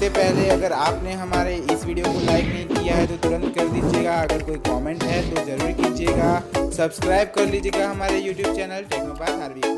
उससे पहले अगर आपने हमारे इस वीडियो को लाइक नहीं किया है तो तुरंत कर दीजिएगा। अगर कोई कमेंट है तो ज़रूर कीजिएगा। सब्सक्राइब कर लीजिएगा हमारे यूट्यूब चैनल टेक्नोपाथ आरवी को।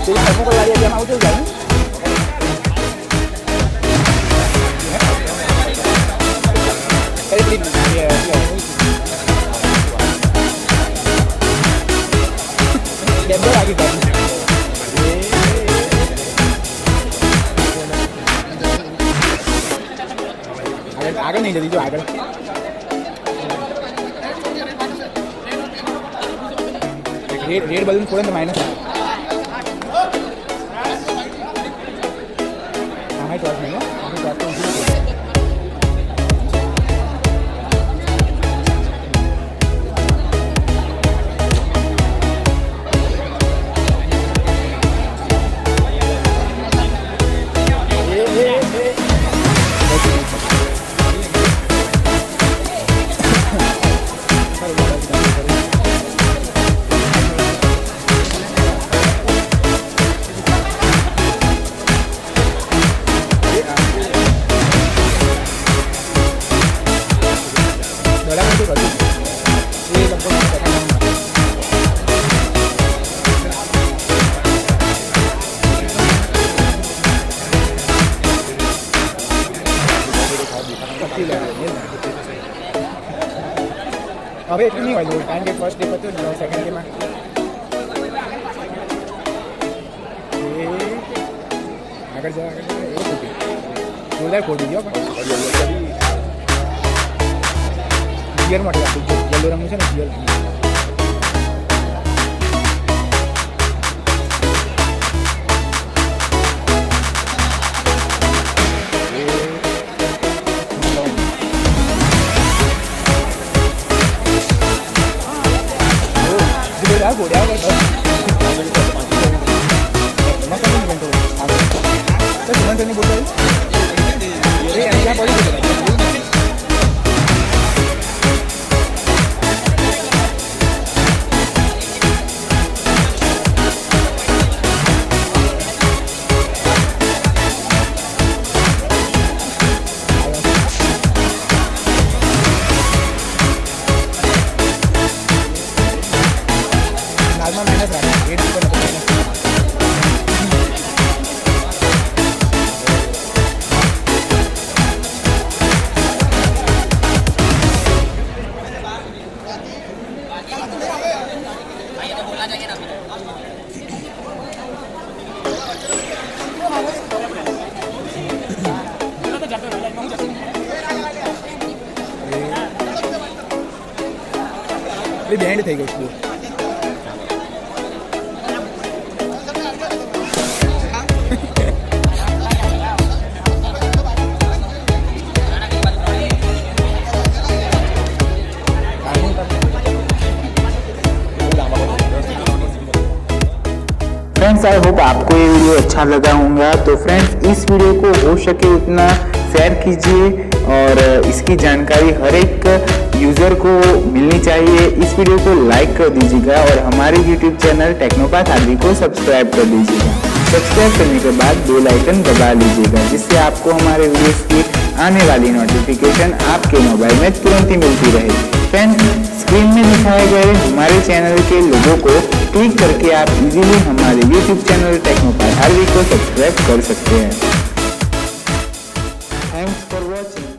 Jadi kamu kalau lari dia mau juga nih. Iya. Dia lagi kan. Agak nih jadi juga agak. Red balloon kurang tuh minus. अबे इतनी नहीं वाली टाइम के फर्स्ट डे पर तो सेकंड डे में अगर जा जोरदार खोल दीजिए गियर मत लगा येलो रंग से ना gear Aku dia kan. Masa ni bentuk. Tapi mana ni botol? Ini yang boleh kita. Ini behind થઈ ગયું છે. फ्रेंड्स आई होप आपको ये वीडियो अच्छा लगा होगा। तो फ्रेंड्स इस वीडियो को हो सके उतना शेयर कीजिए और इसकी जानकारी हर एक यूज़र को मिलनी चाहिए। इस वीडियो को लाइक कर दीजिएगा और हमारे यूट्यूब चैनल टेक्नोपाथ आरवी को सब्सक्राइब कर दीजिएगा। सब्सक्राइब करने के बाद बेल आइकन दबा लीजिएगा जिससे आपको हमारे वीडियोस की आने वाली नोटिफिकेशन आपके मोबाइल में तुरंत ही मिलती रहे। फ्रेंड्स स्क्रीन में दिखाए गए हमारे चैनल के लोगों को क्लिक करके आप इजीली हमारे यूट्यूब चैनल टेक्नोपाथ आरवी को सब्सक्राइब कर सकते हैं। Thanks for watching.